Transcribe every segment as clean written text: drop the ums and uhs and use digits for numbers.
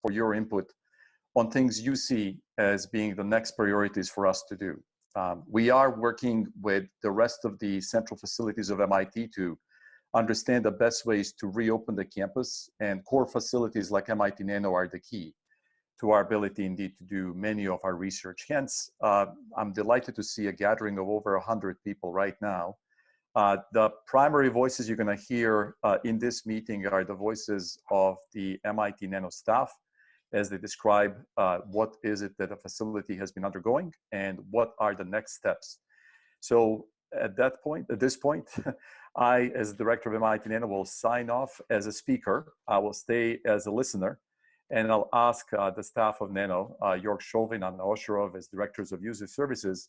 for your input on things you see as being the next priorities for us to do. We are working with the rest of the central facilities of MIT to understand the best ways to reopen the campus, and core facilities like MIT.nano are the key to our ability indeed to do many of our research. Hence, I'm delighted to see a gathering of over 100 people right now. The primary voices you're going to hear in this meeting are the voices of the MIT.nano staff as they describe what is it that a facility has been undergoing and what are the next steps. So at this point, I, as director of MIT.nano, will sign off as a speaker. I will stay as a listener, and I'll ask the staff of Nano, York Chauvin and Osherov as directors of user services,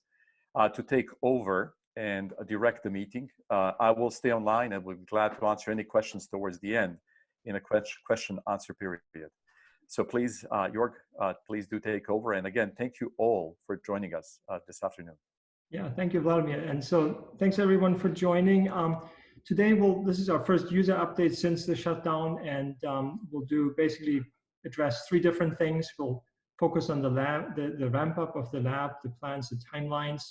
to take over and direct the meeting. I will stay online and we'll be glad to answer any questions towards the end in a question answer period. So please, York, please do take over. And again, thank you all for joining us this afternoon. Yeah, thank you, Vladimir. And so thanks everyone for joining. Today, this is our first user update since the shutdown, and we'll basically address three different things. We'll focus on the lab, the ramp up of the lab, the plans, the timelines.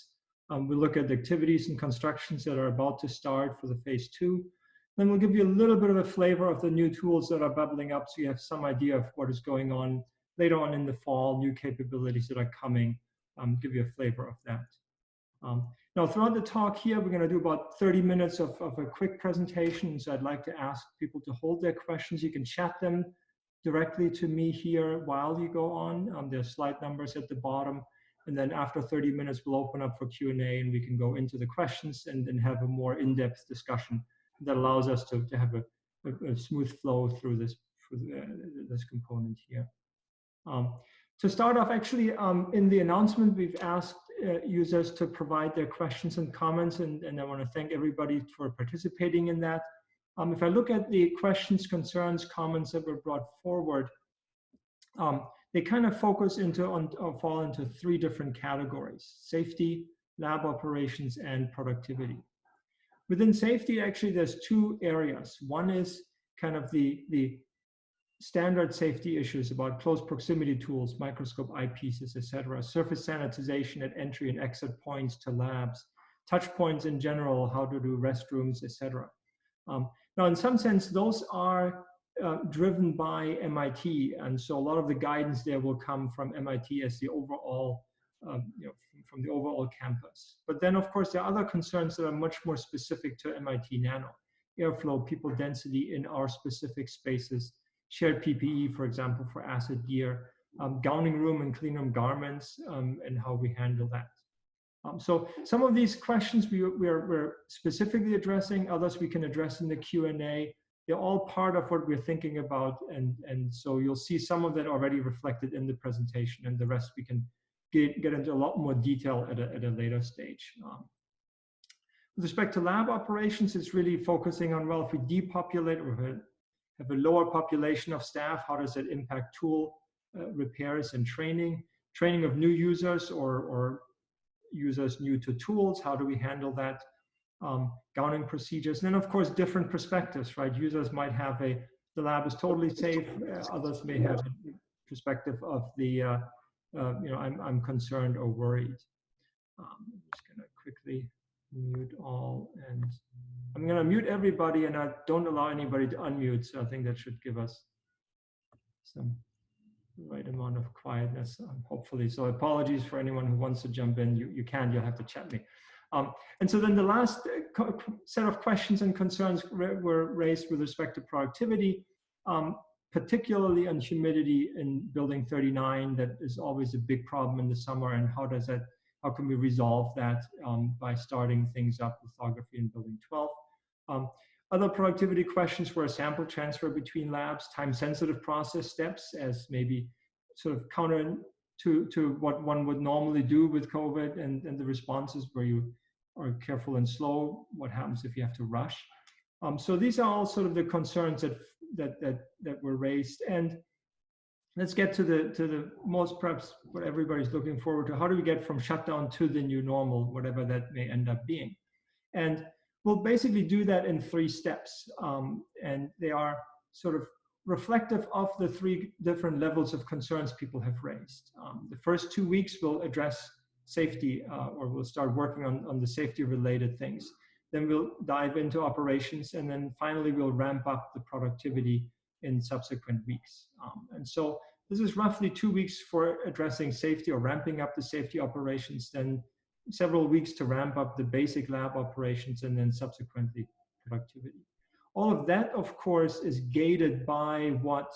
We'll look at the activities and constructions that are about to start for the phase 2. Then we'll give you a little bit of a flavor of the new tools that are bubbling up, so you have some idea of what is going on later on in the fall, new capabilities that are coming, give you a flavor of that. Now, throughout the talk here, we're going to do about 30 minutes of a quick presentation. So I'd like to ask people to hold their questions. You can chat them directly to me here while you go on. There's slide numbers at the bottom. And then after 30 minutes, we'll open up for Q&A and we can go into the questions and then have a more in-depth discussion that allows us to have a smooth flow through this component here. To start off, actually, in the announcement, we've asked users to provide their questions and comments, and I want to thank everybody for participating in that. If I look at the questions, concerns, comments that were brought forward, they kind of focus fall into three different categories: safety, lab operations, and productivity. Within safety, actually, there's two areas. One is kind of the standard safety issues about close proximity tools, microscope eyepieces, etc., surface sanitization at entry and exit points to labs, touch points in general, how to do restrooms, etc. Now, in some sense, those are driven by MIT, and so a lot of the guidance there will come from MIT as the overall, from the overall campus. But then, of course, there are other concerns that are much more specific to MIT.nano: airflow, people density in our specific spaces, shared PPE, for example, for acid gear, gowning room and clean room garments, and how we handle that. So some of these questions we're specifically addressing, others we can address in the Q&A. They're all part of what we're thinking about, and so you'll see some of that already reflected in the presentation, and the rest we can get into a lot more detail at a later stage. With respect to lab operations, it's really focusing on, well, if we depopulate or have a lower population of staff, how does that impact tool repairs and training of new users or users new to tools? How do we handle that? Gowning procedures, and then of course different perspectives, right? Users might have the lab is totally safe. Others may have a perspective of I'm concerned or worried. I'm just gonna quickly mute all, and I'm going to mute everybody, and I don't allow anybody to unmute, so I think that should give us some right amount of quietness, hopefully. So apologies for anyone who wants to jump in. You'll have to chat me. And so then the last set of questions and concerns were raised with respect to productivity, particularly on humidity in building 39. That is always a big problem in the summer, and how can we resolve that by starting things up, lithography in building 12. Other productivity questions were sample transfer between labs, time-sensitive process steps as maybe sort of counter to what one would normally do with COVID, and the responses where you are careful and slow. What happens if you have to rush? So these are all sort of the concerns that were raised. And let's get to the most, perhaps what everybody's looking forward to. How do we get from shutdown to the new normal, whatever that may end up being? And we'll basically do that in 3 steps. And they are sort of reflective of the 3 different levels of concerns people have raised. The first 2 weeks will address safety, or we'll start working on the safety related things. Then we'll dive into operations, and then finally we'll ramp up the productivity in subsequent weeks. And so this is roughly 2 weeks for addressing safety or ramping up the safety operations, then several weeks to ramp up the basic lab operations, and then subsequently productivity. All of that, of course, is gated by what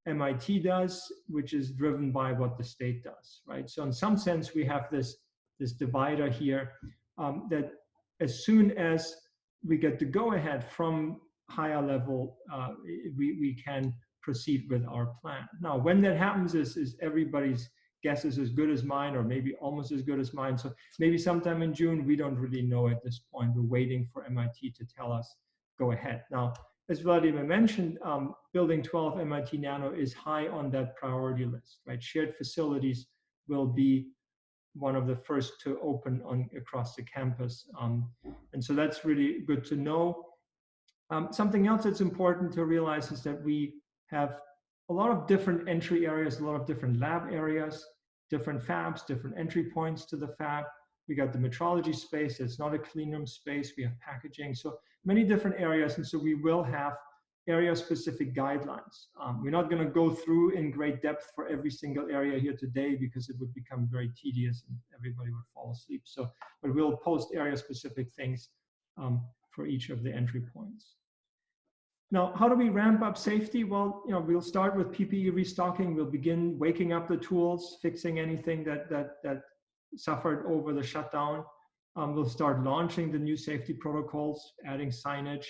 MIT does, which is driven by what the state does, right? So in some sense, we have this divider here that as soon as we get the go-ahead from higher level, we can proceed with our plan. Now, when that happens is everybody's guess is as good as mine, or maybe almost as good as mine. So maybe sometime in June, we don't really know at this point. We're waiting for MIT to tell us, go ahead. Now, as Vladimir mentioned, Building 12 MIT.nano is high on that priority list, right? Shared facilities will be one of the first to open across the campus. And so that's really good to know. Something else that's important to realize is that we have a lot of different entry areas, a lot of different lab areas, different fabs, different entry points to the fab. We got the metrology space, it's not a clean room space. We have packaging, so many different areas. And so we will have area-specific guidelines. We're not going to go through in great depth for every single area here today because it would become very tedious and everybody would fall asleep. So, but we'll post area-specific things for each of the entry points. Now, how do we ramp up safety? Well, we'll start with PPE restocking. We'll begin waking up the tools, fixing anything that suffered over the shutdown. We'll start launching the new safety protocols, adding signage.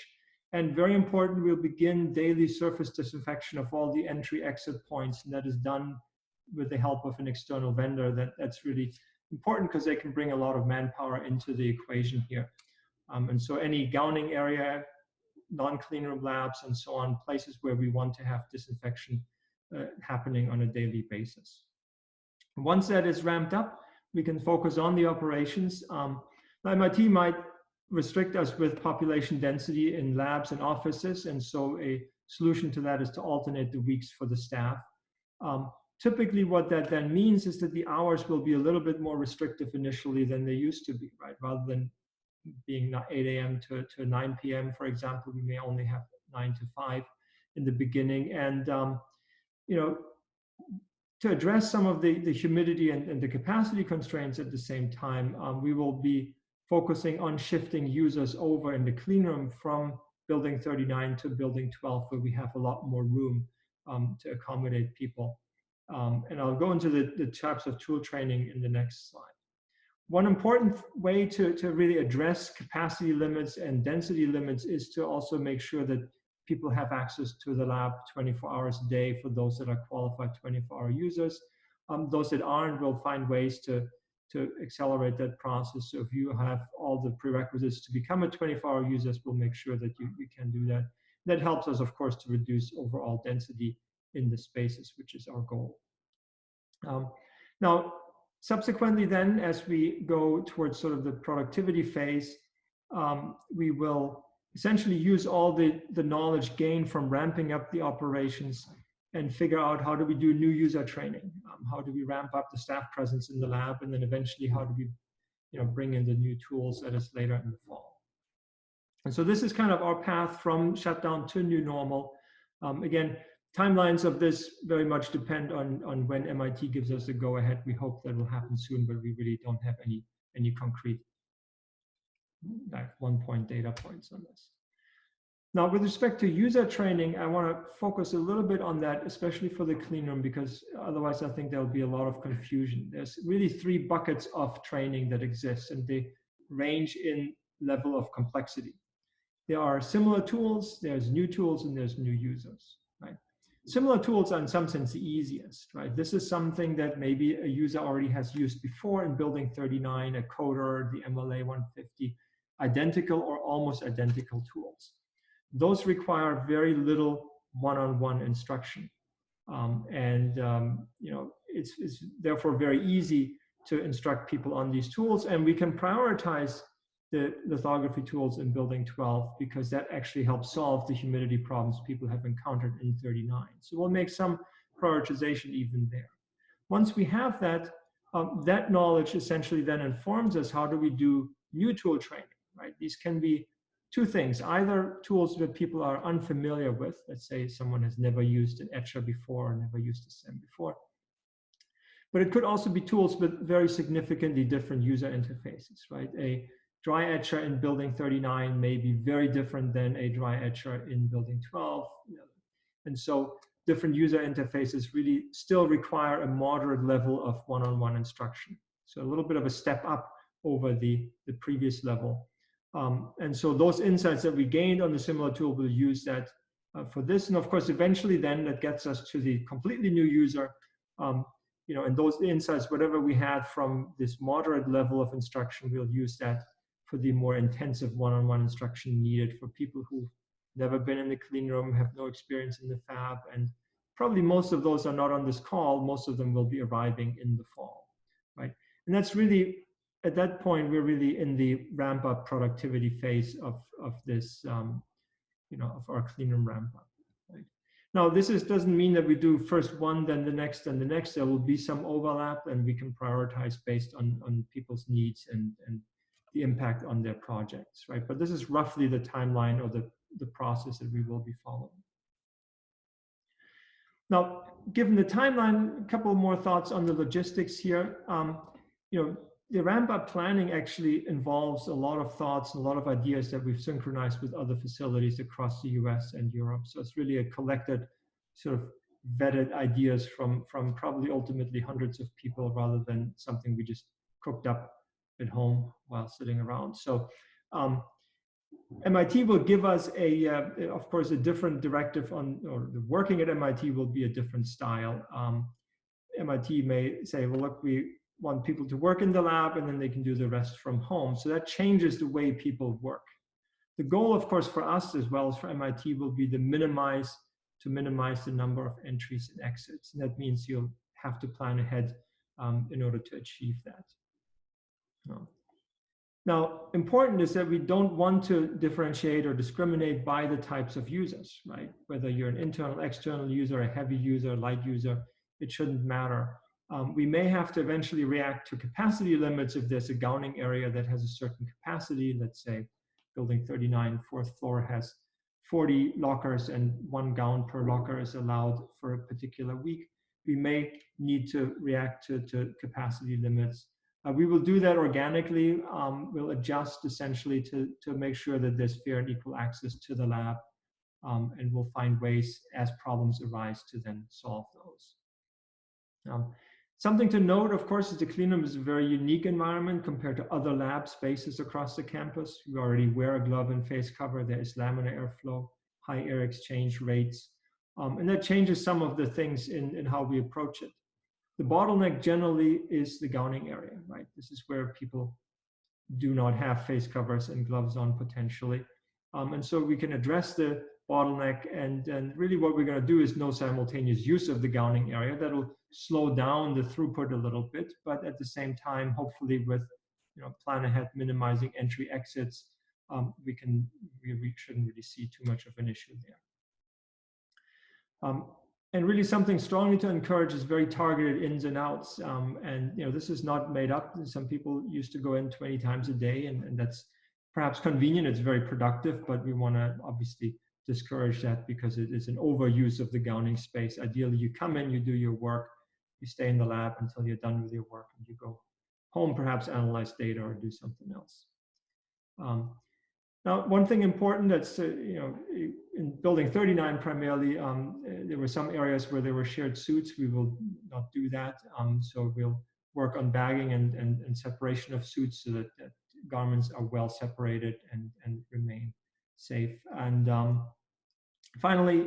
And very important, we'll begin daily surface disinfection of all the entry-exit points, and that is done with the help of an external vendor. That's really important because they can bring a lot of manpower into the equation here. And so any gowning area, non-clean room labs, and so on, places where we want to have disinfection happening on a daily basis. Once that is ramped up, we can focus on the operations. MIT might restrict us with population density in labs and offices, and so a solution to that is to alternate the weeks for the staff. Typically what that then means is that the hours will be a little bit more restrictive initially than they used to be, right? Rather than being 8 a.m. to 9 p.m., for example, we may only have 9 to 5 in the beginning. And, to address some of the humidity and the capacity constraints at the same time, we will be focusing on shifting users over in the clean room from Building 39 to Building 12, where we have a lot more room to accommodate people. And I'll go into the types of tool training in the next slide. One important way to really address capacity limits and density limits is to also make sure that people have access to the lab 24 hours a day for those that are qualified 24-hour users. Those that aren't will find ways to accelerate that process. So if you have all the prerequisites to become a 24-hour user, we'll make sure that you can do that. That helps us, of course, to reduce overall density in the spaces, which is our goal. Now, subsequently then, as we go towards sort of the productivity phase, we will essentially use all the knowledge gained from ramping up the operations and figure out how do we do new user training, how do we ramp up the staff presence in the lab, and then eventually how do we bring in the new tools that is later in the fall. And so this is kind of our path from shutdown to new normal. Again, timelines of this very much depend on when MIT gives us the go-ahead. We hope that will happen soon, but we really don't have any concrete one-point data points on this. Now, with respect to user training, I want to focus a little bit on that, especially for the clean room, because otherwise I think there'll be a lot of confusion. There's really 3 buckets of training that exist, and they range in level of complexity. There are similar tools, there's new tools, and there's new users, right? Similar tools are in some sense the easiest, right? This is something that maybe a user already has used before in Building 39, a coder, the MLA 150, identical or almost identical tools. Those require very little one-on-one instruction. It's therefore very easy to instruct people on these tools, and we can prioritize the lithography tools in building 12, because that actually helps solve the humidity problems people have encountered in 39. So we'll make some prioritization even there. Once we have that, that knowledge essentially then informs us how do we do new tool training, right? These can be two things, either tools that people are unfamiliar with, let's say someone has never used an etcher before or never used a SEM before, but it could also be tools with very significantly different user interfaces, right? A dry etcher in building 39 may be very different than a dry etcher in building 12. And so different user interfaces really still require a moderate level of one-on-one instruction. So a little bit of a step up over the previous level. And so those insights that we gained on the similar tool, we'll use that for this. And of course, eventually then that gets us to the completely new user. And those insights, whatever we had from this moderate level of instruction, we'll use that for the more intensive one-on-one instruction needed for people who've never been in the clean room, have no experience in the fab, and probably most of those are not on this call. Most of them will be arriving in the fall, right? And that's really, at that point, we're really in the ramp-up productivity phase of this, of our clean room ramp-up. Right? Now, this doesn't mean that we do first one, then the next, and the next. There will be some overlap, and we can prioritize based on people's needs and the impact on their projects, right? But this is roughly the timeline or the process that we will be following. Now, given the timeline, a couple more thoughts on the logistics here. The ramp-up planning actually involves a lot of thoughts and a lot of ideas that we've synchronized with other facilities across the US and Europe. So it's really a collected sort of vetted ideas from probably ultimately hundreds of people rather than something we just cooked up at home while sitting around. So MIT will give us of course, a different directive on, or the working at MIT will be a different style. MIT may say, well, look, we want people to work in the lab and then they can do the rest from home. So that changes the way people work. The goal, of course, for us as well as for MIT will be to minimize the number of entries and exits. And that means you'll have to plan ahead in order to achieve that. Now, important is that we don't want to differentiate or discriminate by the types of users, right? Whether you're an internal, external user, a heavy user, light user, it shouldn't matter. We may have to eventually react to capacity limits if there's a gowning area that has a certain capacity. Let's say building 39, fourth floor has 40 lockers and 1 gown per locker is allowed for a particular week. We may need to react to capacity limits. We will do that organically. We'll adjust essentially to make sure that there's fair and equal access to the lab. And we'll find ways as problems arise to then solve those. Something to note, of course, is the clean room is a very unique environment compared to other lab spaces across the campus. You already wear a glove and face cover. There is laminar airflow, high air exchange rates. And that changes some of the things in how we approach it. The bottleneck generally is the gowning area, right? This is where people do not have face covers and gloves on potentially. And so we can address the bottleneck, and really what we're going to do is no simultaneous use of the gowning area. That'll slow down the throughput a little bit, but at the same time, hopefully with plan ahead, minimizing entry exits, we shouldn't really see too much of an issue there. And really something strongly to encourage is very targeted ins and outs. And this is not made up. Some people used to go in 20 times a day, and that's perhaps convenient. It's very productive, but we want to obviously discourage that because it is an overuse of the gowning space. Ideally, you come in, you do your work, you stay in the lab until you're done with your work, and you go home, perhaps analyze data or do something else. Now, one thing important that's, in building 39 primarily, there were some areas where there were shared suits. We will not do that. So we'll work on bagging and separation of suits so that garments are well separated and remain safe. And finally,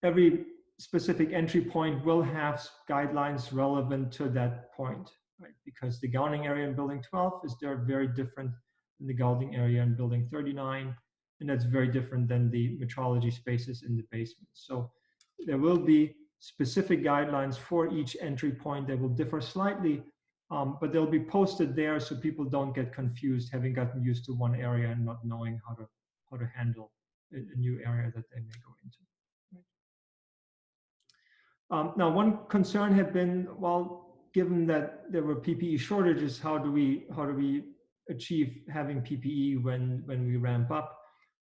every specific entry point will have guidelines relevant to that point, right? Because the gowning area in building 12 is very different in the gowning area in building 39, and that's very different than the metrology spaces in the basement. So there will be specific guidelines for each entry point that will differ slightly but they'll be posted there so people don't get confused, having gotten used to one area and not knowing how to handle a new area that they may go into. Now, one concern had been, well, given that there were PPE shortages, how do we achieve having PPE when we ramp up?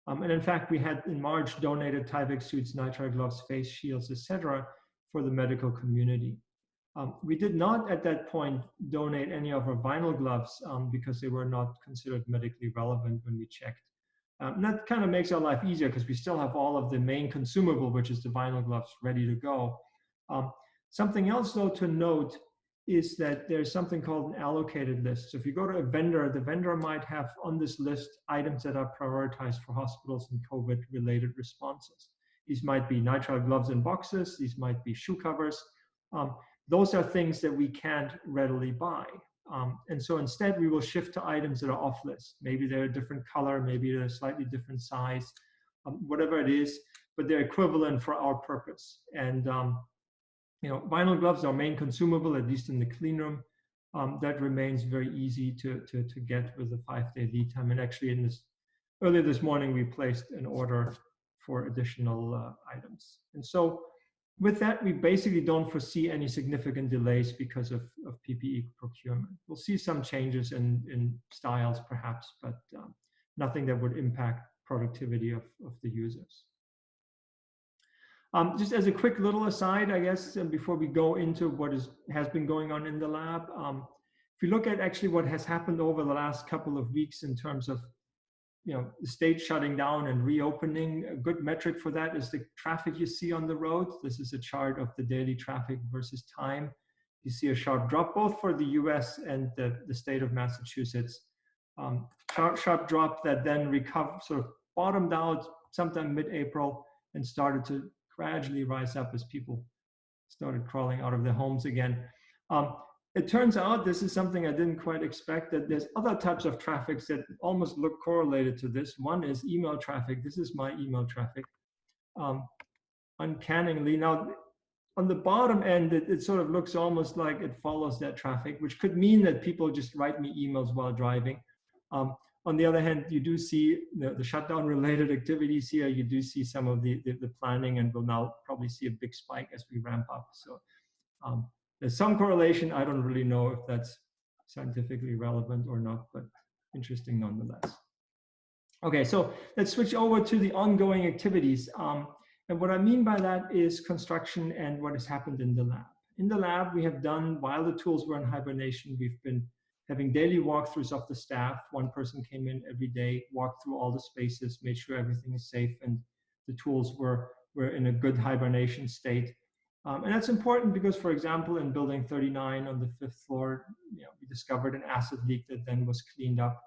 And in fact, we had in March donated Tyvek suits, nitrile gloves, face shields, etc., for the medical community. We did not at that point donate any of our vinyl gloves because they were not considered medically relevant when we checked. And that kind of makes our life easier because we still have all of the main consumable, which is the vinyl gloves, ready to go. Something else, though, to note is that there's something called an allocated list. So if you go to a vendor, the vendor might have on this list items that are prioritized for hospitals and COVID-related responses. These might be nitrile gloves in boxes. These might be shoe covers. Those are things that we can't readily buy. And so instead, we will shift to items that are off list. Maybe they're a different color, maybe they're a slightly different size, whatever it is, but they're equivalent for our purpose. And vinyl gloves are main consumable, at least in the clean room. That remains very easy to get with a 5-day lead time. And actually, earlier this morning, we placed an order for additional items. And so with that, we basically don't foresee any significant delays because of PPE procurement. We'll see some changes in styles, perhaps, but nothing that would impact productivity of the users. Just as a quick little aside, I guess, before we go into what has been going on in the lab, if you look at actually what has happened over the last couple of weeks in terms of the state shutting down and reopening, a good metric for that is the traffic you see on the road. This is a chart of the daily traffic versus time. You see a sharp drop both for the US and the state of Massachusetts. Sharp drop that then sort of bottomed out sometime mid-April and started to gradually rise up as people started crawling out of their homes again. It turns out, this is something I didn't quite expect, that there's other types of traffics that almost look correlated to this. One is email traffic. This is my email traffic. Uncannily, now on the bottom end, it sort of looks almost like it follows that traffic, which could mean that people just write me emails while driving. On the other hand, you do see the shutdown related activities here. You do see some of the planning, and we'll now probably see a big spike as we ramp up. So there's some correlation. I don't really know if that's scientifically relevant or not, but interesting nonetheless. Okay, so let's switch over to the ongoing activities. And what I mean by that is construction and what has happened in the lab. In the lab, we have done, while the tools were in hibernation, we've been having daily walkthroughs of the staff. One person came in every day, walked through all the spaces, made sure everything is safe, and the tools were in a good hibernation state. And that's important because, for example, in building 39 on the 5th floor, we discovered an acid leak that then was cleaned up.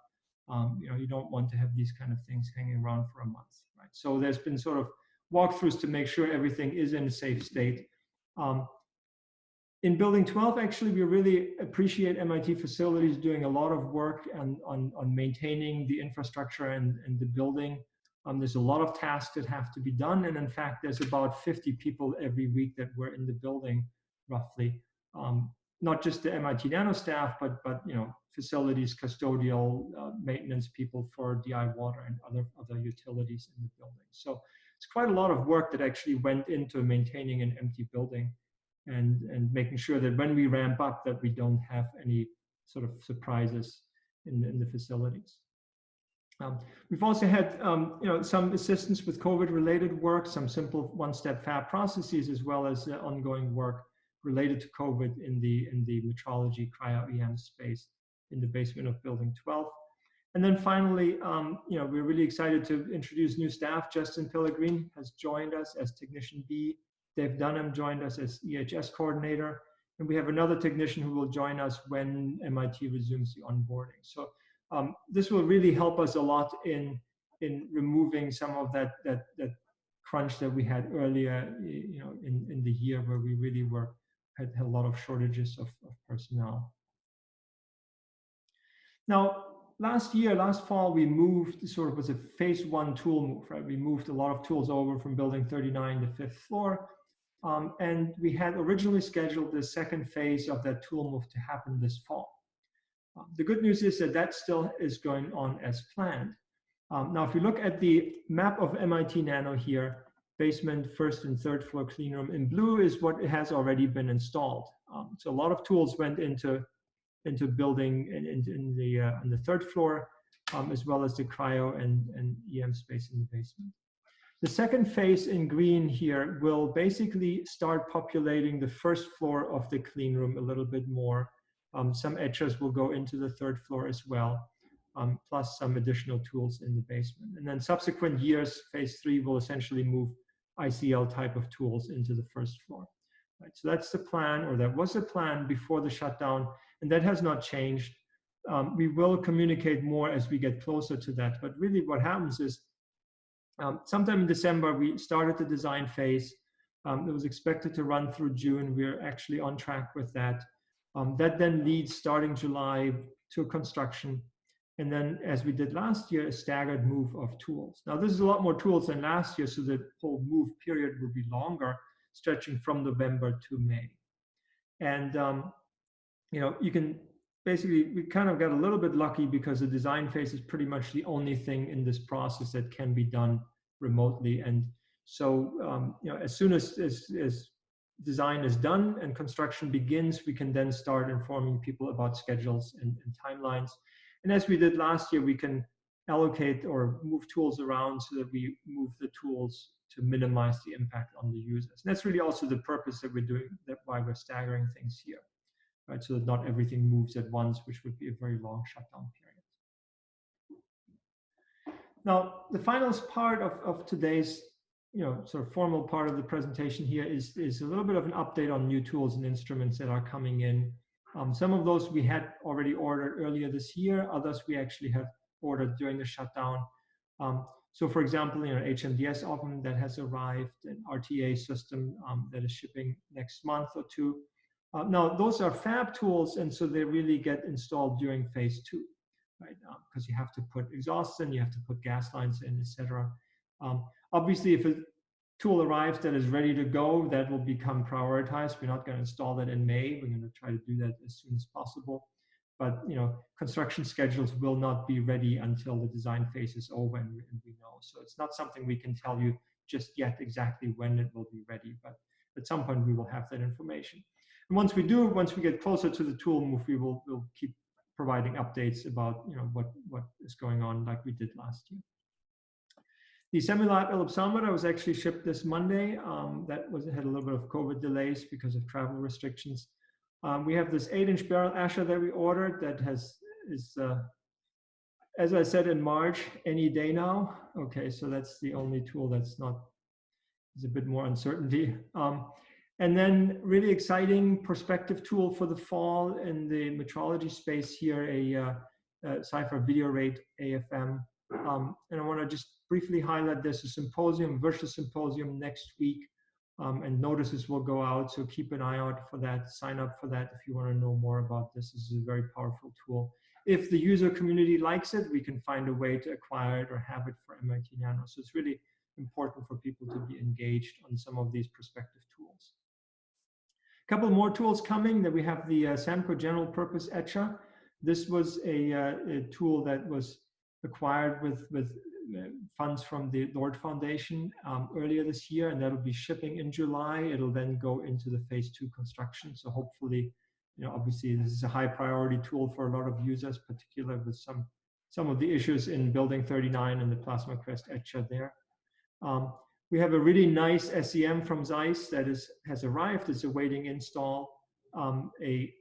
You don't want to have these kind of things hanging around for a month, right? So there's been sort of walkthroughs to make sure everything is in a safe state. In building 12, actually, we really appreciate MIT facilities doing a lot of work on maintaining the infrastructure and the building. There's a lot of tasks that have to be done. And in fact, there's about 50 people every week that were in the building, roughly. Not just the MIT.nano staff, but facilities, custodial, maintenance people for DI water and other utilities in the building. So it's quite a lot of work that actually went into maintaining an empty building and making sure that when we ramp up that we don't have any sort of surprises in the facilities. We've also had some assistance with COVID-related work, some simple one-step fab processes, as well as ongoing work related to COVID in the metrology cryo-EM space in the basement of building 12. And then finally, we're really excited to introduce new staff. Justin Pellegrin has joined us as Technician B. Dave Dunham joined us as EHS coordinator. And we have another technician who will join us when MIT resumes the onboarding. So this will really help us a lot in removing some of that crunch that we had earlier, in the year where we really had a lot of shortages of personnel. Now, last fall, we moved sort of as a phase 1 tool move, right? We moved a lot of tools over from building 39 to 5th floor. And we had originally scheduled the second phase of that tool move to happen this fall. The good news is that that still is going on as planned. Now, if you look at the map of MIT.nano here, basement, first and third floor clean room in blue is what has already been installed. So a lot of tools went into building on the third floor, as well as the cryo and EM space in the basement. The second phase in green here will basically start populating the first floor of the clean room a little bit more. Some etchers will go into the third floor as well, plus some additional tools in the basement. And then subsequent years, phase 3 will essentially move ICL type of tools into the first floor. Right, so that's the plan, or that was the plan before the shutdown, and that has not changed. We will communicate more as we get closer to that, but really what happens is sometime in December, we started the design phase. It was expected to run through June. We're actually on track with that. That then leads, starting July, to construction. And then, as we did last year, a staggered move of tools. Now, this is a lot more tools than last year, so the whole move period will be longer, stretching from November to May. And, you know, you can basically, we kind of got a little bit lucky because the design phase is pretty much the only thing in this process that can be done remotely. And so, you know, as soon as design is done and construction begins, we can then start informing people about schedules and timelines. And as we did last year, we can allocate or move tools around so that we move the tools to minimize the impact on the users. And that's really also the purpose that we're doing, that why we're staggering things here, right? So that not everything moves at once, which would be a very long shutdown period. Now, the final part of today's, you know, sort of formal part of the presentation here is a little bit of an update on new tools and instruments that are coming in. Some of those we had already ordered earlier this year. Others we actually have ordered during the shutdown. So for example, you know, HMDS oven that has arrived, an RTA system that is shipping next month or two. Now, those are fab tools, and so they really get installed during phase 2, right? Because you have to put exhausts in, you have to put gas lines in, etc. Obviously, if a tool arrives that is ready to go, that will become prioritized. We're not going to install that in May. We're going to try to do that as soon as possible. But, you know, construction schedules will not be ready until the design phase is over, and we know. So it's not something we can tell you just yet exactly when it will be ready. But at some point, we will have that information. And once we do, once we get closer to the tool move, we'll keep providing updates about, you know, what is going on, like we did last year. The Semilab ellipsometer was actually shipped this Monday. That had a little bit of COVID delays because of travel restrictions. We have this 8-inch barrel Asher that we ordered that is, as I said in March, any day now. Okay, so that's the only tool that's not, there's a bit more uncertainty. And then really exciting perspective tool for the fall in the metrology space here, a Cypher video rate AFM. And I want to just briefly highlight this, a symposium, virtual symposium next week, and notices will go out. So keep an eye out for that, sign up for that if you want to know more about this. This is a very powerful tool. If the user community likes it, we can find a way to acquire it or have it for MIT.nano. So it's really important for people to be engaged on some of these perspective tools. A couple more tools coming. That we have the Samco general purpose etcher. This was a tool that was acquired with funds from the Lord Foundation earlier this year, and that'll be shipping in July. It'll then go into the phase 2 construction. So hopefully, you know, obviously this is a high priority tool for a lot of users, particularly with some of the issues in Building 39 and the Plasma Crest etcher there. We have a really nice SEM from Zeiss that has arrived. It's awaiting install. A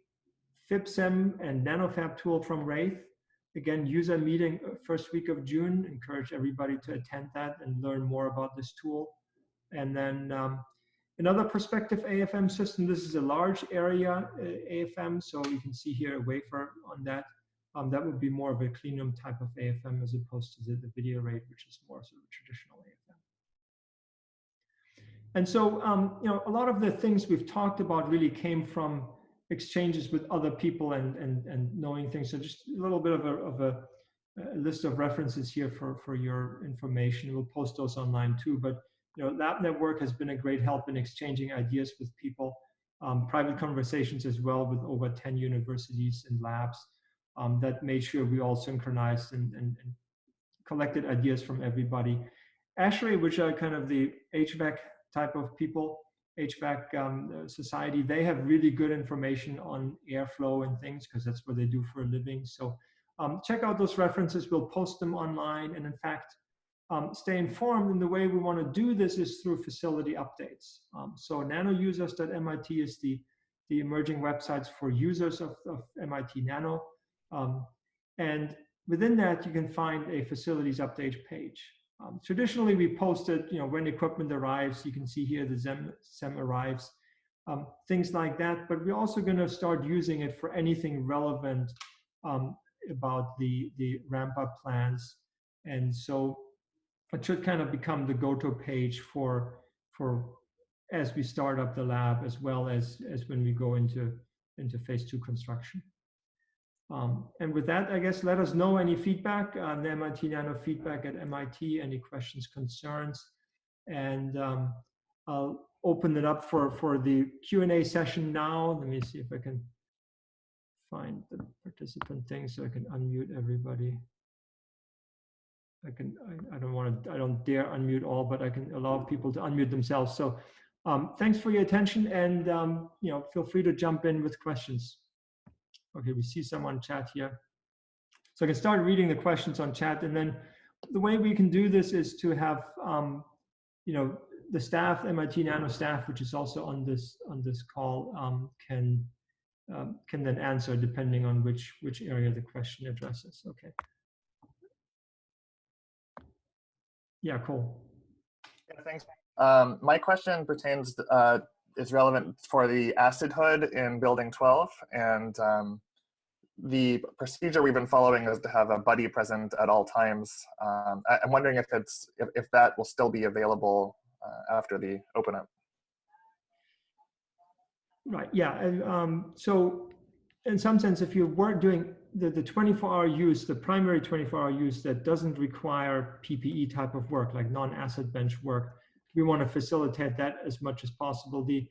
FibSem and NanoFab tool from Wraith. Again, user meeting first week of June. Encourage everybody to attend that and learn more about this tool. And then another perspective AFM system. This is a large area AFM, so you can see here a wafer on that. That would be more of a clean room type of AFM as opposed to the video rate, which is more sort of traditional AFM. And so, you know, a lot of the things we've talked about really came from exchanges with other people and knowing things. So just a little bit of a list of references here for your information. We'll post those online too. But Lab Network has been a great help in exchanging ideas with people. Private conversations as well with over 10 universities and labs that made sure we all synchronized and collected ideas from everybody. ASHRAE, which are kind of the HVAC type of people, HVAC society, they have really good information on airflow and things because that's what they do for a living. So check out those references. We'll post them online. And in fact, stay informed. And the way we want to do this is through facility updates. So nanousers.mit is the emerging websites for users of MIT.nano. And within that, you can find a facilities update page. Traditionally, we posted, when equipment arrives, you can see here the SEM arrives, things like that. But we're also going to start using it for anything relevant about the ramp-up plans. And so it should kind of become the go-to page for as we start up the lab, as well as when we go into phase 2 construction. And with that, I guess, let us know any feedback on the MIT.nano feedback at MIT, any questions, concerns, and I'll open it up for the Q&A session now. Let me see if I can find the participant thing so I can unmute everybody. I don't dare unmute all, but I can allow people to unmute themselves. So thanks for your attention, and feel free to jump in with questions. Okay, we see someone chat here. So I can start reading the questions on chat, and then the way we can do this is to have the staff, MIT.nano staff, which is also on this call, can then answer depending on which area the question addresses. Okay. Yeah, cool. Yeah, thanks. My question pertains is relevant for the acid hood in Building 12, and the procedure we've been following is to have a buddy present at all times. I'm wondering if that will still be available after the open up. Right. Yeah. And so, in some sense, if you weren't doing the 24-hour use, the primary 24-hour use that doesn't require PPE type of work, like non-acid bench work, we want to facilitate that as much as possible. The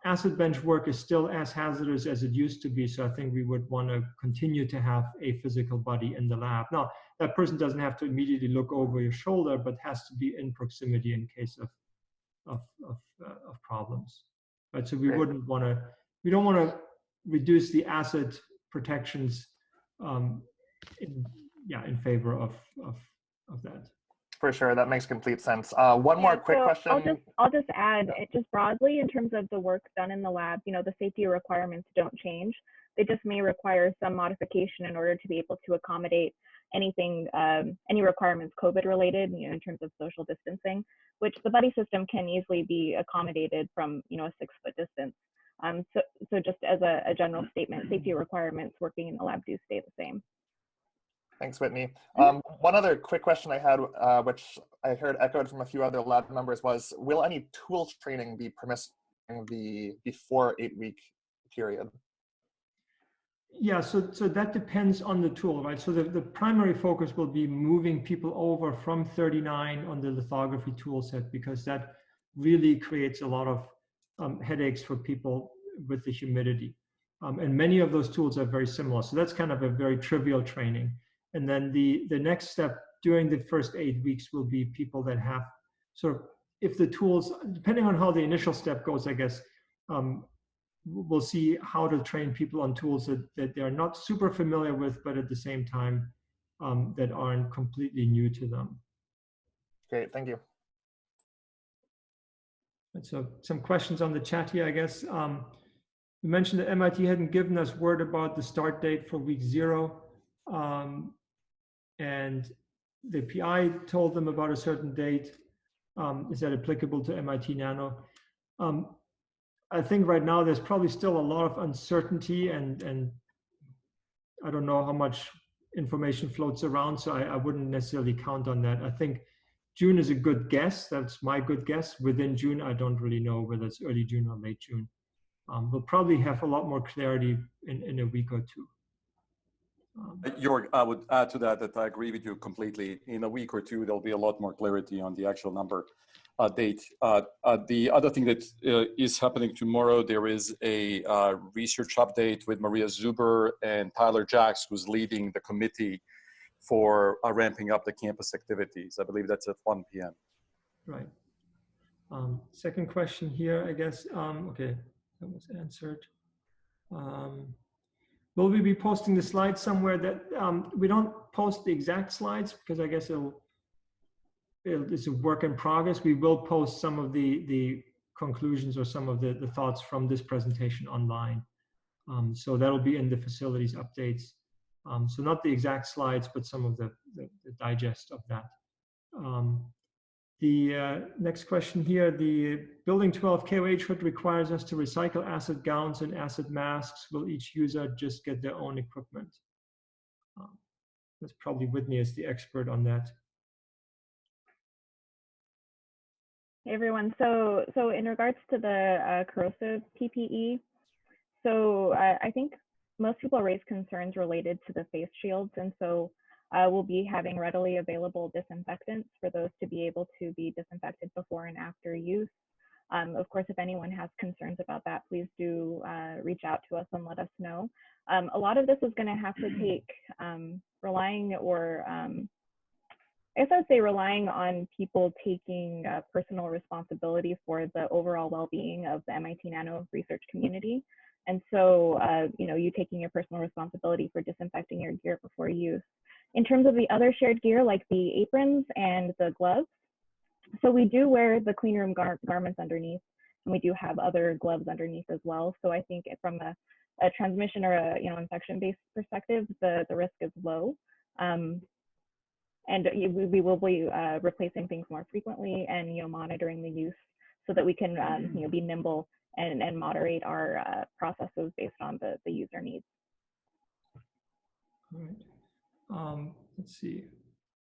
acid bench work is still as hazardous as it used to be, so I think we would want to continue to have a physical buddy in the lab. Now, that person doesn't have to immediately look over your shoulder, but has to be in proximity in case of problems. Right. So we wouldn't want to. We don't want to reduce the acid protections in favor of that. For sure, that makes complete sense. One more quick question. I'll just add, just broadly in terms of the work done in the lab, the safety requirements don't change. They just may require some modification in order to be able to accommodate anything, any requirements COVID related, in terms of social distancing, which the buddy system can easily be accommodated from, a 6-foot distance. So just as a general statement, safety requirements working in the lab do stay the same. Thanks, Whitney. One other quick question I had, which I heard echoed from a few other lab members, was, will any tools training be permissible in the before 8-week period? Yeah, so that depends on the tool, right? So the primary focus will be moving people over from 39 on the lithography tool set, because that really creates a lot of headaches for people with the humidity. And many of those tools are very similar. So that's kind of a very trivial training. And then the next step during the first 8 weeks will be people that have sort of, if the tools, depending on how the initial step goes, I guess, we'll see how to train people on tools that they're not super familiar with, but at the same time, that aren't completely new to them. Great, thank you. And so some questions on the chat here, I guess. We mentioned that MIT hadn't given us word about the start date for week 0. And the PI told them about a certain date. Is that applicable to MIT.nano? I think right now there's probably still a lot of uncertainty, and I don't know how much information floats around, so I wouldn't necessarily count on that. I think June is a good guess. That's my good guess. Within June, I don't really know whether it's early June or late June. We'll probably have a lot more clarity in a week or 2. Jörg, I would add to that I agree with you completely. In a week or 2, there'll be a lot more clarity on the actual number. date. The other thing that is happening tomorrow, there is a research update with Maria Zuber and Tyler Jacks, who's leading the committee for ramping up the campus activities. I believe that's at 1 p.m. Right. Second question here, I guess. Okay, that was answered. Will we be posting the slides somewhere that we don't post the exact slides because I guess it's a work in progress. We will post some of the conclusions or some of the thoughts from this presentation online. So that'll be in the facilities updates. So not the exact slides, but some of the digest of that. The next question here, the Building 12 KOH hood requires us to recycle acid gowns and acid masks. Will each user just get their own equipment? That's probably Whitney as the expert on that. Hey everyone, so in regards to the corrosive PPE, so I think most people raise concerns related to the face shields, and so we'll be having readily available disinfectants for those to be able to be disinfected before and after use. Of course, if anyone has concerns about that, please do reach out to us and let us know. A lot of this is going to have to take relying on people taking personal responsibility for the overall well-being of the MIT.nano research community. And so, you taking your personal responsibility for disinfecting your gear before use. In terms of the other shared gear, like the aprons and the gloves, so we do wear the clean room garments underneath, and we do have other gloves underneath as well. So I think from a transmission or a infection-based perspective, the risk is low. And we will be replacing things more frequently and monitoring the use so that we can be nimble and moderate our processes based on the user needs. All right. Let's see.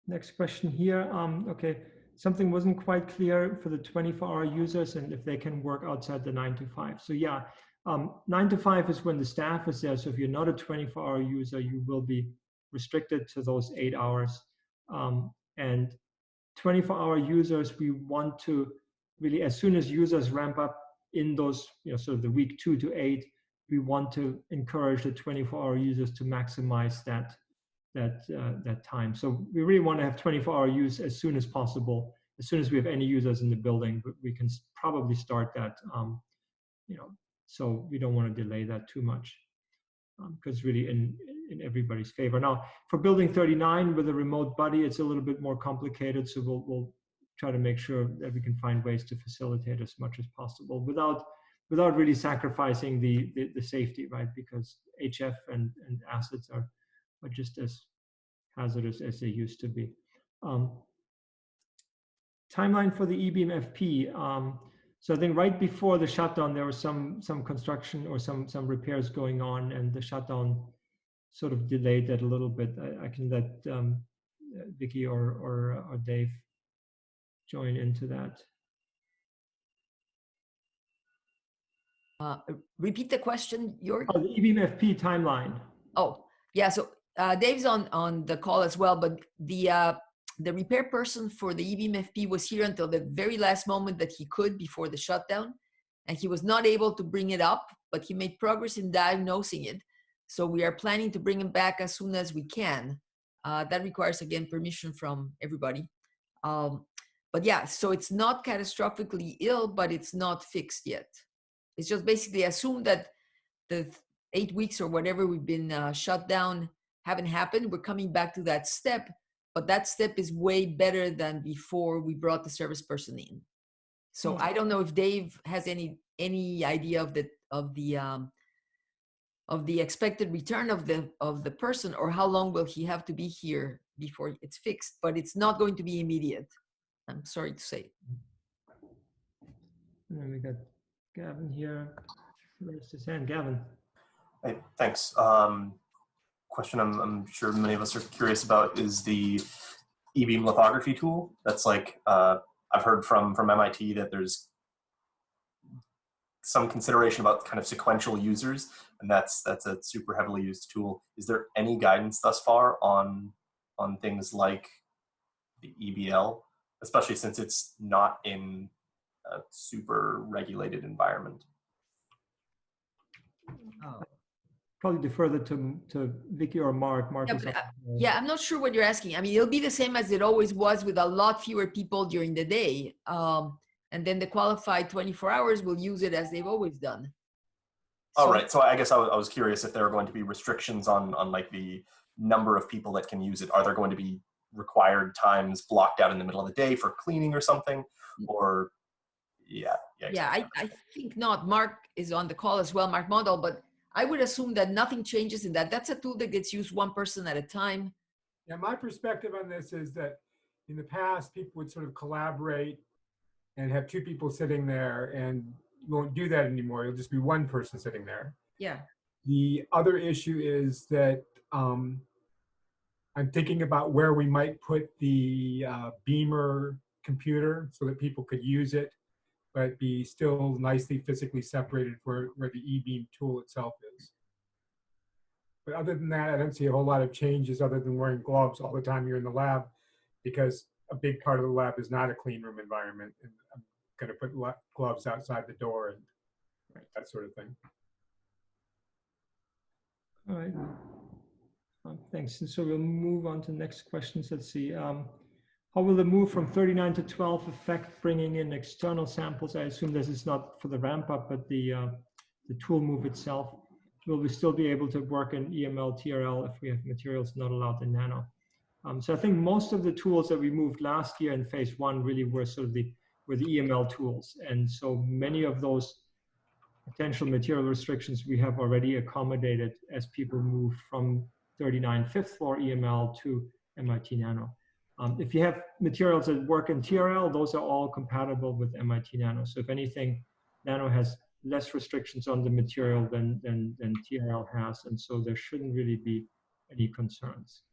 Next question here. Okay, something wasn't quite clear for the 24-hour users and if they can work outside the 9 to 5. So yeah, 9 to 5 is when the staff is there. So if you're not a 24-hour user, you will be restricted to those 8 hours. And 24-hour users, we want to really, as soon as users ramp up in those, sort of the week 2 to 8, we want to encourage the 24-hour users to maximize that time. So we really want to have 24-hour use as soon as possible. As soon as we have any users in the building, but we can probably start that, so we don't want to delay that too much. Because really in everybody's favor. Now, for building 39 with a remote buddy, it's a little bit more complicated. So we'll try to make sure that we can find ways to facilitate as much as possible without really sacrificing the safety, right? Because HF and acids are just as hazardous as they used to be. Timeline for the E-beam FP. So I think right before the shutdown, there was some construction or some repairs going on, and the shutdown sort of delayed that a little bit. I can let Vicky or Dave join into that. Repeat the question, Jörg. Oh, the E-beam FP timeline. Oh, yeah. So Dave's on the call as well, but the repair person for the E-beam FP was here until the very last moment that he could before the shutdown, and he was not able to bring it up, but he made progress in diagnosing it. So we are planning to bring him back as soon as we can. That requires, again, permission from everybody. But yeah, so it's not catastrophically ill, but it's not fixed yet. It's just basically assume that the 8 weeks or whatever we've been shut down haven't happened. We're coming back to that step, but that step is way better than before we brought the service person in. So I don't know if Dave has any idea of the expected return of the person, or how long will he have to be here before it's fixed, but it's not going to be immediate. I'm sorry to say. And then we got Gavin here. Raised his hand. Gavin. Hey, thanks. Question I'm sure many of us are curious about is the E-beam lithography tool. That's like, I've heard from MIT that there's some consideration about kind of sequential users, and that's a super heavily used tool. Is there any guidance thus far on things like the EBL especially since it's not in a super regulated environment? Oh. Probably defer that to Vicky or Mark. Mark Yeah, is but, up. yeah, I'm not sure what you're asking. I mean, it'll be the same as it always was, with a lot fewer people during the day. And then the qualified 24 hours will use it as they've always done. All right. So I guess I was curious if there are going to be restrictions on like the number of people that can use it. Are there going to be required times blocked out in the middle of the day for cleaning or something? Or yeah. Yeah, I think not. Mark is on the call as well, Mark Mondal, but I would assume that nothing changes in that. That's a tool that gets used one person at a time. Yeah, my perspective on this is that in the past, people would sort of collaborate and have two people sitting there, and you won't do that anymore. It'll just be one person sitting there. Yeah. The other issue is that I'm thinking about where we might put the Beamer computer so that people could use it, but be still nicely physically separated where the e-beam tool itself is. But other than that, I don't see a whole lot of changes other than wearing gloves all the time you're in the lab, because a big part of the lab is not a clean room environment. And I'm going to put gloves outside the door and that sort of thing. All right. Thanks. And so we'll move on to the next questions. Let's see. How will the move from 39 to 12 affect bringing in external samples? I assume this is not for the ramp up, but the tool move itself. Will we still be able to work in EML, TRL if we have materials not allowed in nano? So I think most of the tools that we moved last year in phase 1 really were sort of the EML tools. And so many of those potential material restrictions we have already accommodated as people move from 39 fifth floor EML to MIT.nano. If you have materials that work in TRL, those are all compatible with MIT.nano. So if anything, Nano has less restrictions on the material than TRL has, and so there shouldn't really be any concerns.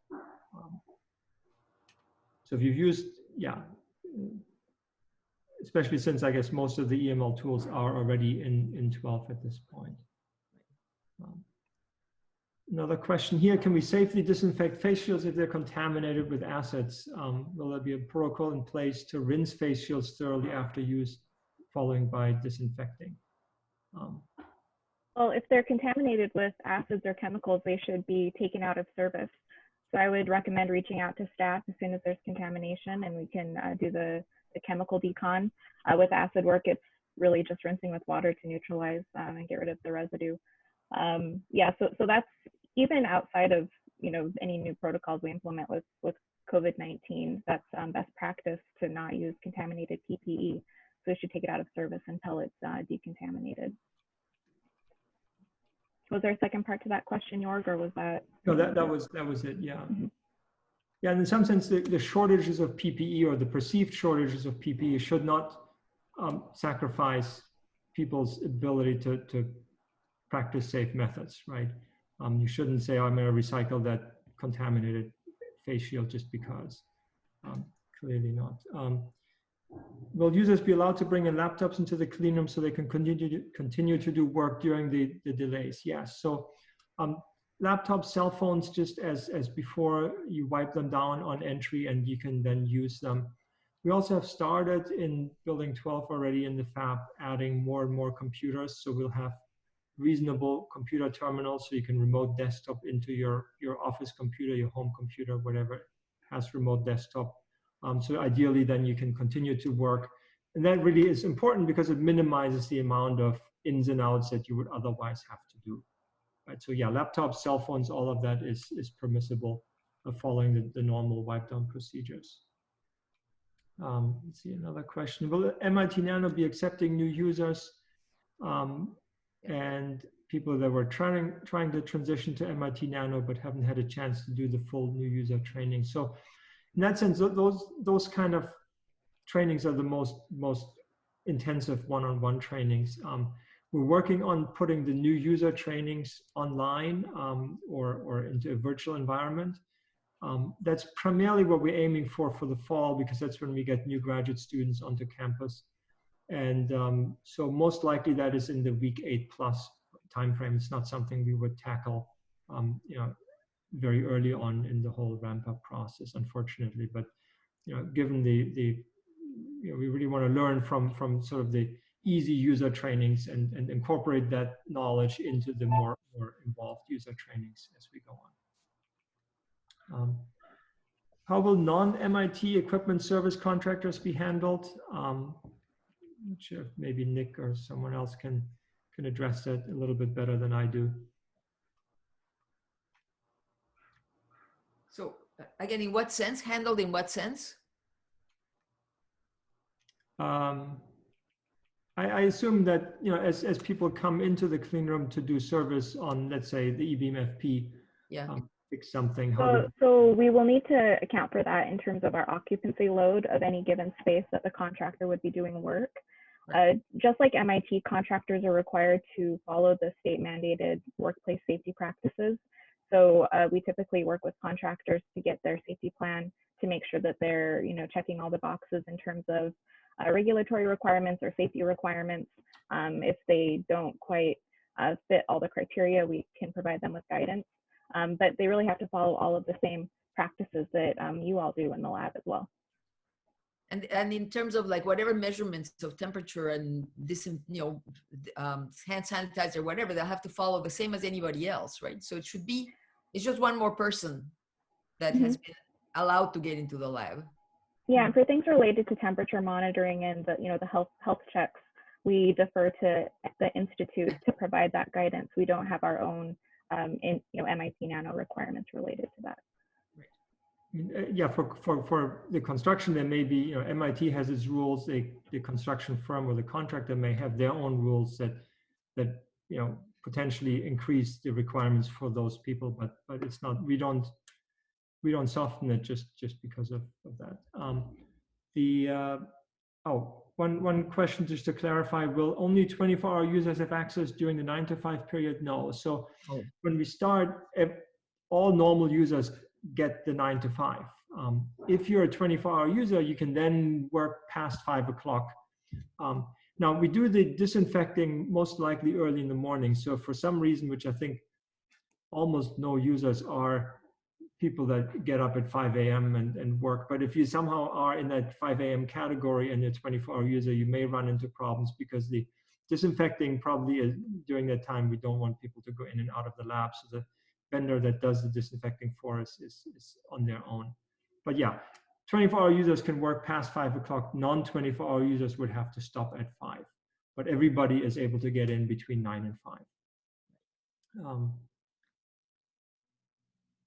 So if you've used, especially since I guess most of the EML tools are already in 12 at this point. Another question here, can we safely disinfect face shields if they're contaminated with acids? Will there be a protocol in place to rinse face shields thoroughly after use, following by disinfecting? Well, if they're contaminated with acids or chemicals, they should be taken out of service. So I would recommend reaching out to staff as soon as there's contamination, and we can do the chemical decon. With acid work, it's really just rinsing with water to neutralize and get rid of the residue. So that's even outside of any new protocols we implement with COVID-19. That's best practice to not use contaminated PPE. So we should take it out of service until it's decontaminated. Was there a second part to that question, Jorg, or was that? No, that was it. Yeah. Mm-hmm. Yeah, and in some sense, the shortages of PPE or the perceived shortages of PPE should not sacrifice people's ability to practice safe methods, right? You shouldn't say, oh, I'm going to recycle that contaminated face shield just because. Clearly not. Will users be allowed to bring in laptops into the clean room so they can continue to do work during the delays? Yes. So laptops, cell phones, just as before, you wipe them down on entry and you can then use them. We also have started in building 12 already in the fab, adding more and more computers. So we'll have reasonable computer terminals so you can remote desktop into your office computer, your home computer, whatever has remote desktop. So ideally, then you can continue to work. And that really is important because it minimizes the amount of ins and outs that you would otherwise have to do. Right? So yeah, laptops, cell phones, all of that is permissible following the normal wipe down procedures. Let's see, another question. Will MIT.nano be accepting new users and people that were trying to transition to MIT.nano but haven't had a chance to do the full new user training? So in that sense, those kind of trainings are the most intensive one-on-one trainings. We're working on putting the new user trainings online or into a virtual environment. That's primarily what we're aiming for the fall, because that's when we get new graduate students onto campus. And so most likely that is in the week 8+ timeframe. It's not something we would tackle very early on in the whole ramp up process, unfortunately. But given the we really want to learn from sort of the easy user trainings and incorporate that knowledge into the more involved user trainings as we go on. How will non-MIT equipment service contractors be handled? I'm not sure if maybe Nick or someone else can address that a little bit better than I do. So again, in what sense? Handled in what sense? I assume that, as people come into the clean room to do service on, let's say, the eBeam FP, yeah, fix something. So we will need to account for that in terms of our occupancy load of any given space that the contractor would be doing work. Just like MIT, contractors are required to follow the state mandated workplace safety practices. So we typically work with contractors to get their safety plan to make sure that they're, checking all the boxes in terms of regulatory requirements or safety requirements. If they don't quite fit all the criteria, we can provide them with guidance. But they really have to follow all of the same practices that you all do in the lab as well. And in terms of like whatever measurements of temperature and this, hand sanitizer, whatever, they'll have to follow the same as anybody else, right? So it's just one more person that has been allowed to get into the lab. Yeah, and for things related to temperature monitoring and the health checks, we defer to the institute to provide that guidance. We don't have our own MIT.nano requirements related to that. Yeah, for the construction, there may be, MIT has its rules. The construction firm or the contractor may have their own rules that potentially increase the requirements for those people, but it's not. We don't soften it just because of that. One question just to clarify: will only 24-hour users have access during the 9 to 5 period? No. So when we start, all normal users get the 9 to 5. If you're a 24-hour user, you can then work past 5 o'clock. Now we do the disinfecting most likely early in the morning. So for some reason, which I think almost no users are people that get up at 5 a.m. and work. But if you somehow are in that 5 a.m. category and you're a 24-hour user, you may run into problems because the disinfecting probably is during that time. We don't want people to go in and out of the lab. So the vendor that does the disinfecting for us is on their own. But yeah, 24-hour users can work past 5 o'clock. Non-24-hour users would have to stop at 5. But everybody is able to get in between 9 and 5.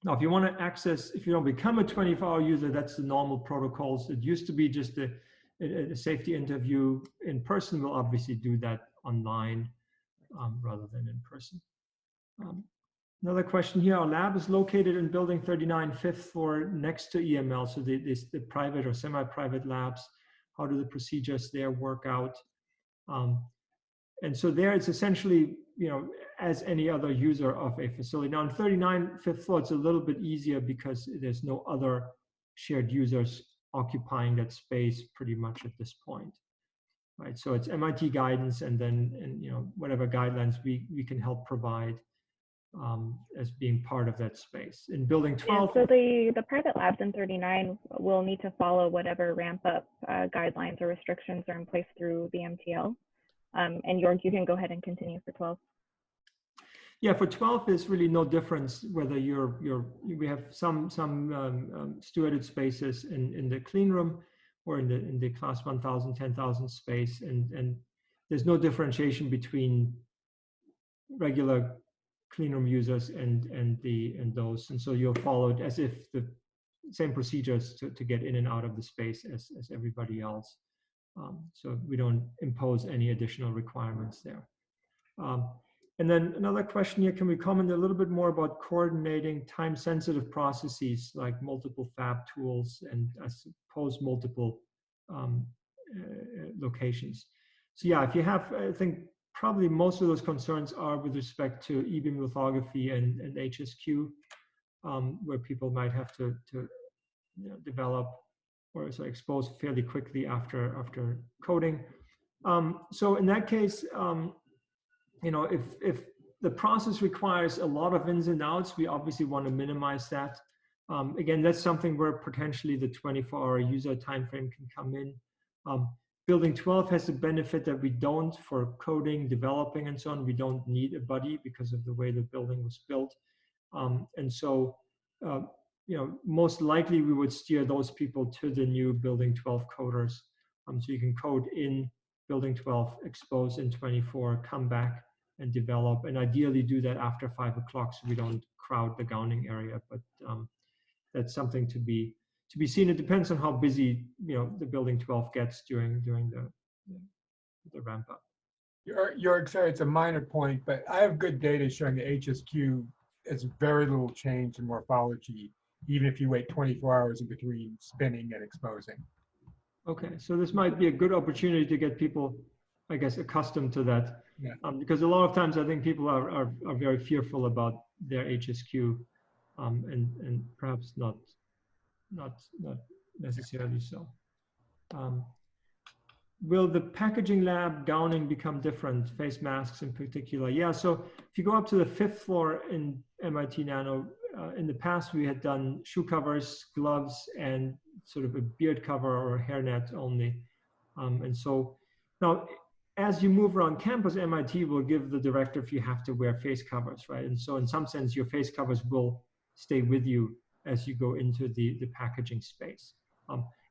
Now, if you want to access, if you don't become a 24-hour user, that's the normal protocols. It used to be just a safety interview in person. We'll obviously do that online rather than in person. Another question here, our lab is located in building 39, 5th floor next to EML. So the private or semi-private labs, how do the procedures there work out? And so there it's essentially, as any other user of a facility. Now in 39, 5th floor, it's a little bit easier because there's no other shared users occupying that space pretty much at this point, right? So it's MIT guidance and whatever guidelines we can help provide as being part of that space. In building 12. Yeah, so the private labs in 39 will need to follow whatever ramp up guidelines or restrictions are in place through the MTL. And Jörg, you can go ahead and continue for 12. Yeah, for 12, there's really no difference whether we have some stewarded spaces in the clean room or in the class 1,000, 10,000 space, and there's no differentiation between regular clean room users and those, and so you're followed as if the same procedures to get in and out of the space as everybody else. So we don't impose any additional requirements there. And then another question here, can we comment a little bit more about coordinating time-sensitive processes like multiple fab tools and I suppose multiple locations? So yeah, if you have, I think probably most of those concerns are with respect to eBeam lithography and HSQ, where people might have to develop or so expose fairly quickly after coding. So in that case, if the process requires a lot of ins and outs, we obviously want to minimize that. Again, that's something where potentially the 24-hour user timeframe can come in. Building 12 has the benefit that we don't, for coding, developing, and so on, we don't need a buddy because of the way the building was built. And so, most likely we would steer those people to the new Building 12 coders. So you can code in Building 12, expose in 24, come back and develop, and ideally do that after 5 o'clock so we don't crowd the gowning area. But that's something to be seen. It depends on how busy the Building 12 gets during the ramp up. You're sorry, it's a minor point, but I have good data showing the HSQ is very little change in morphology, even if you wait 24 hours in between spinning and exposing. Okay, so this might be a good opportunity to get people, I guess, accustomed to that. Yeah. Because a lot of times I think people are very fearful about their HSQ, and perhaps not necessarily so. Will the packaging lab gowning become different, face masks in particular? Yeah, so if you go up to the 5th floor in MIT.nano, in the past we had done shoe covers, gloves, and sort of a beard cover or a hairnet only. And so now, as you move around campus, MIT will give the directive if you have to wear face covers, right? And so in some sense, your face covers will stay with you as you go into the packaging space.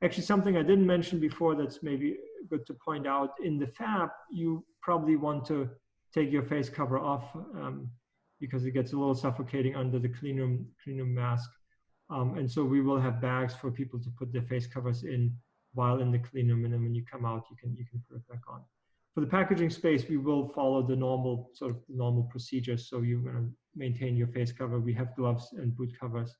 Actually, something I didn't mention before that's maybe good to point out, in the fab, you probably want to take your face cover off because it gets a little suffocating under the clean room mask. And so we will have bags for people to put their face covers in while in the clean room, and then when you come out, you can put it back on. For the packaging space, we will follow the normal procedures. So you're going to maintain your face cover. We have gloves and boot covers.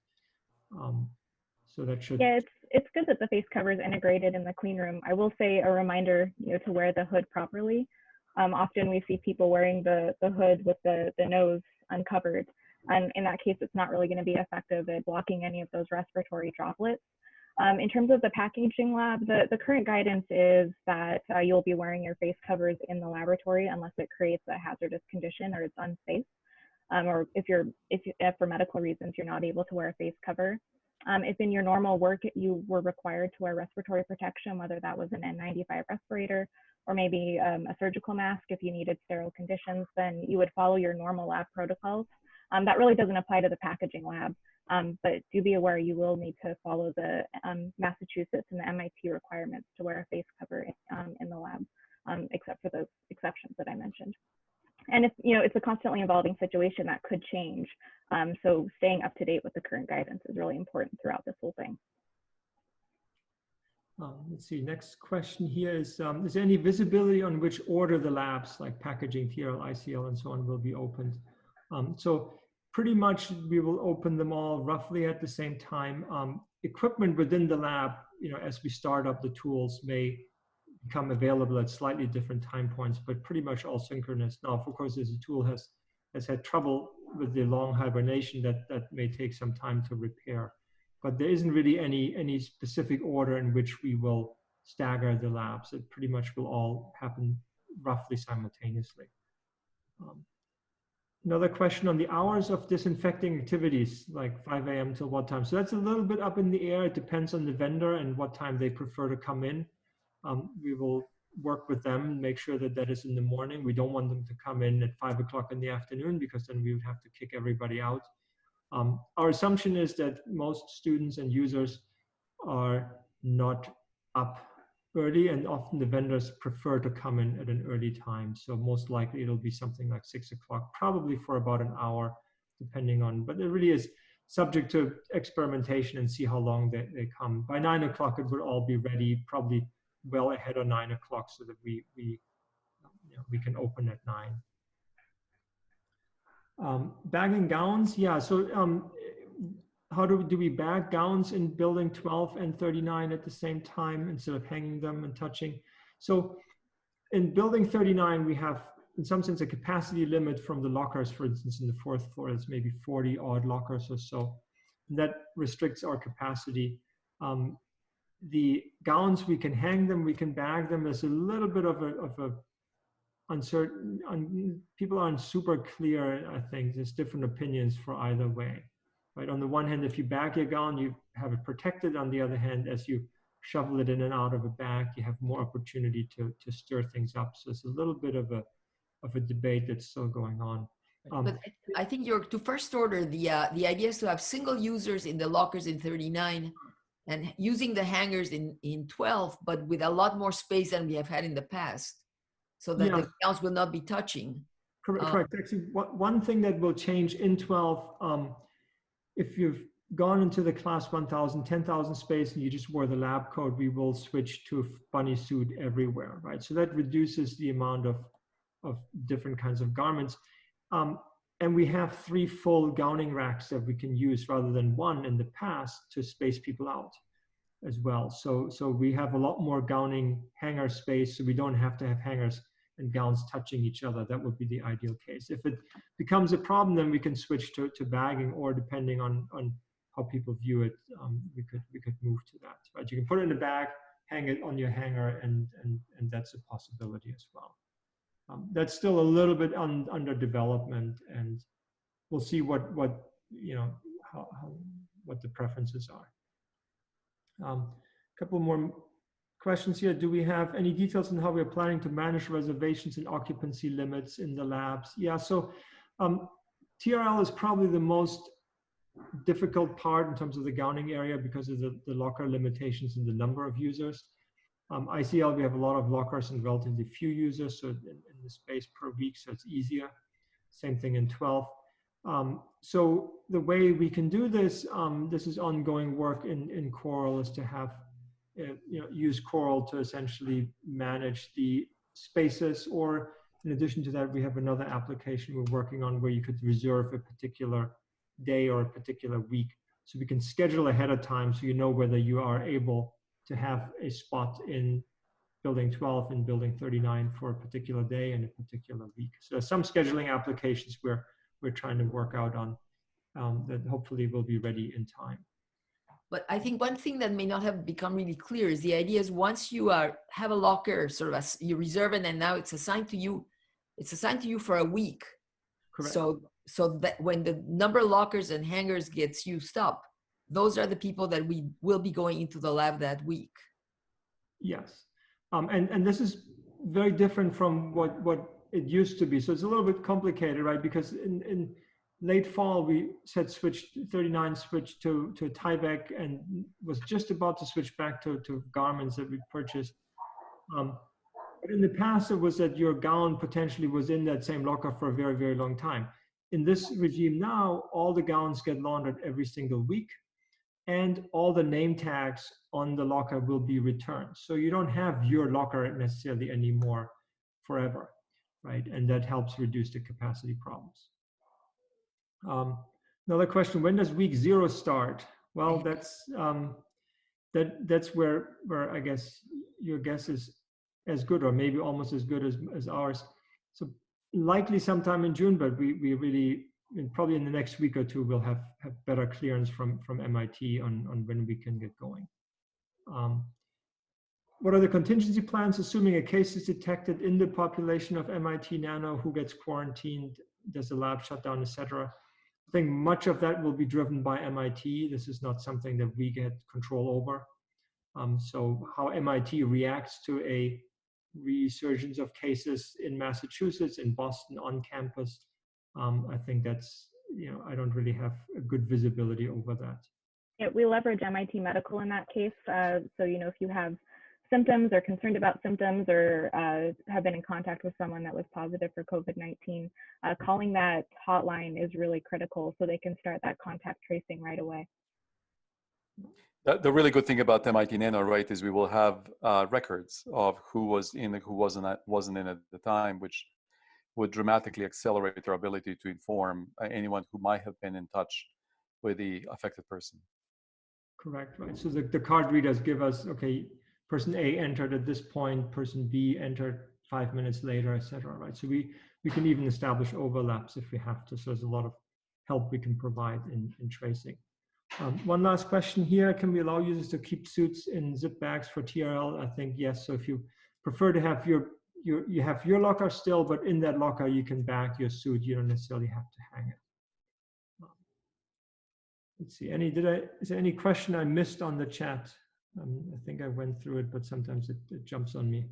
So that should. Yeah, it's good that the face cover is integrated in the clean room. I will say a reminder, to wear the hood properly. Often we see people wearing the hood with the nose uncovered. And in that case, it's not really going to be effective at blocking any of those respiratory droplets. In terms of the packaging lab, the current guidance is that you'll be wearing your face covers in the laboratory unless it creates a hazardous condition or it's unsafe. Or if for medical reasons you're not able to wear a face cover. If in your normal work you were required to wear respiratory protection, whether that was an N95 respirator or maybe a surgical mask if you needed sterile conditions, then you would follow your normal lab protocols. That really doesn't apply to the packaging lab, but do be aware you will need to follow the Massachusetts and the MIT requirements to wear a face cover in the lab, except for those exceptions that I mentioned. And it's a constantly evolving situation that could change. So staying up to date with the current guidance is really important throughout this whole thing. Let's see, next question here is there any visibility on which order the labs like packaging, TRL, ICL, and so on will be opened? So pretty much we will open them all roughly at the same time. Equipment within the lab, as we start up the tools may become available at slightly different time points, but pretty much all synchronous. Now, of course, as the tool has had trouble with the long hibernation, that may take some time to repair. But there isn't really any specific order in which we will stagger the labs. It pretty much will all happen roughly simultaneously. Another question on the hours of disinfecting activities, like 5 a.m. till what time? So that's a little bit up in the air. It depends on the vendor and what time they prefer to come in. We will work with them and make sure that is in the morning. We don't want them to come in at 5 o'clock in the afternoon because then we would have to kick everybody out. Our assumption is that most students and users are not up early, and often the vendors prefer to come in at an early time. So most likely it'll be something like 6 o'clock, probably for about an hour, depending on, but it really is subject to experimentation and see how long they come. By 9 o'clock, it would all be ready, probably well ahead of 9 o'clock so that we can open at 9. Bagging gowns, yeah, so how do we bag gowns in building 12 and 39 at the same time instead of hanging them and touching? So in building 39, we have, in some sense, a capacity limit from the lockers. For instance, in the 4th floor, it's maybe 40 odd lockers or so. And that restricts our capacity. The gowns, we can hang them, we can bag them. There's a little bit of a uncertain, people aren't super clear, I think. There's different opinions for either way. Right? On the one hand, if you bag your gown, you have it protected. On the other hand, as you shovel it in and out of a bag, you have more opportunity to stir things up. So it's a little bit of a debate that's still going on. But I think to first order, the idea is to have single users in the lockers in 39 and using the hangers in 12, but with a lot more space than we have had in the past, so that the accounts will not be touching. Correct. Actually, one thing that will change in 12, if you've gone into the class 1000, 10,000 space and you just wore the lab coat, we will switch to a bunny suit everywhere, right? So that reduces the amount of different kinds of garments. And we have 3 full gowning racks that we can use rather than 1 in the past to space people out as well. So we have a lot more gowning hanger space, so we don't have to have hangers and gowns touching each other. That would be the ideal case. If it becomes a problem, then we can switch to bagging, or depending on how people view it, we could move to that. Right? You can put it in a bag, hang it on your hanger, and that's a possibility as well. That's still a little bit under development, and we'll see what the preferences are. A couple more questions here. Do we have any details on how we are planning to manage reservations and occupancy limits in the labs? Yeah, so TRL is probably the most difficult part in terms of the gowning area because of the locker limitations and the number of users. ICL, we have a lot of lockers and relatively few users, so in the space per week, so it's easier. Same thing in 12. So the way we can do this, this is ongoing work in Coral, is to have, use Coral to essentially manage the spaces, or in addition to that, we have another application we're working on where you could reserve a particular day or a particular week. So we can schedule ahead of time so you know whether you are able to have a spot in building 12 and building 39 for a particular day and a particular week. So some scheduling applications we're trying to work out on that hopefully will be ready in time. But I think one thing that may not have become really clear is the idea is once you have a locker, sort of as you reserve it, and now it's assigned to you for a week. Correct. So that when the number of lockers and hangers gets used up, those are the people that we will be going into the lab that week. Yes, and this is very different from what it used to be. So it's a little bit complicated, right? Because in late fall, we said 39 switched to Tyvek and was just about to switch back to garments that we purchased. But in the past, it was that your gown potentially was in that same locker for a very, very long time. In this regime now, all the gowns get laundered every single week, and all the name tags on the locker will be returned. So you don't have your locker necessarily anymore forever, right? And that helps reduce the capacity problems. Another question, when does week 0 start? Well, that's where I guess your guess is as good, or maybe almost as good as ours. So likely sometime in June, but we really, probably in the next week or 2, we'll have better clearance from MIT on when we can get going. What are the contingency plans, assuming a case is detected in the population of MIT.nano, who gets quarantined, does the lab shut down, etc.? I think much of that will be driven by MIT. This is not something that we get control over. So how MIT reacts to a resurgence of cases in Massachusetts, in Boston, on campus, I think that's, I don't really have a good visibility over that. Yeah, we leverage MIT Medical in that case. So, if you have symptoms or concerned about symptoms, or have been in contact with someone that was positive for COVID-19, calling that hotline is really critical so they can start that contact tracing right away. The really good thing about MIT.nano, right, is we will have records of who was in and who wasn't in at the time, which would dramatically accelerate our ability to inform anyone who might have been in touch with the affected person. Correct, right. So the card readers give us, okay, person A entered at this point, person B entered 5 minutes later, etc. Right. So we can even establish overlaps if we have to. So there's a lot of help we can provide in tracing. One last question here. Can we allow users to keep suits in zip bags for TRL? I think yes. So if you prefer to have you have your locker still, but in that locker you can bag your suit. You don't necessarily have to hang it. Let's see. Is there any question I missed on the chat? I think I went through it, but sometimes it jumps on me.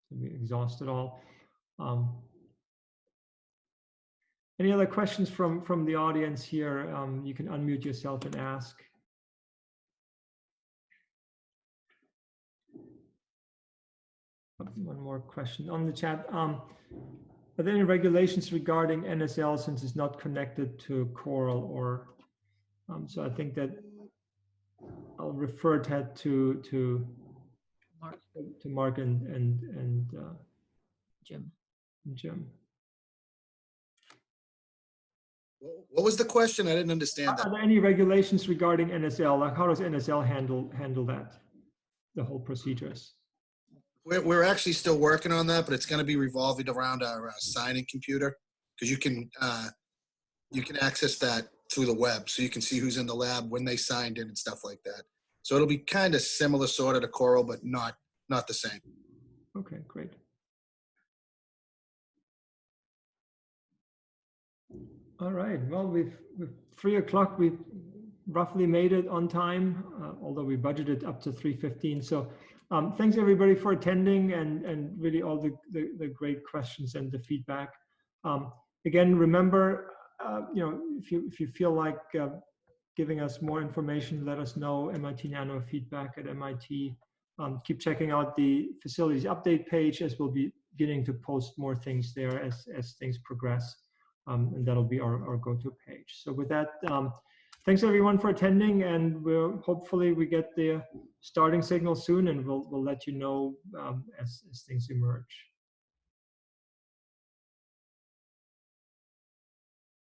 We exhausted all. Any other questions from the audience here? You can unmute yourself and ask. One more question on the chat. Are there any regulations regarding NSL since it's not connected to Coral or? So I think that I'll refer that to Mark and Jim. What was the question? I didn't understand that. Are there any regulations regarding NSL? Like how does NSL handle that, the whole procedures? We're actually still working on that, but it's going to be revolving around our signing computer because you can access that through the web, so you can see who's in the lab, when they signed in, and stuff like that. So it'll be kind of similar, sort of to Coral, but not the same. Okay, great. All right. Well, we've 3 o'clock. We've roughly made it on time, although we budgeted up to 3:15. So thanks everybody for attending and really all the great questions and the feedback. Again, remember, if you feel like giving us more information, let us know. MIT.nano feedback@MIT. Keep checking out the facilities update page, as we'll be beginning to post more things there as things progress. And that'll be our go-to page. So with that, thanks everyone for attending, and hopefully we get the starting signal soon, and we'll let you know as things emerge.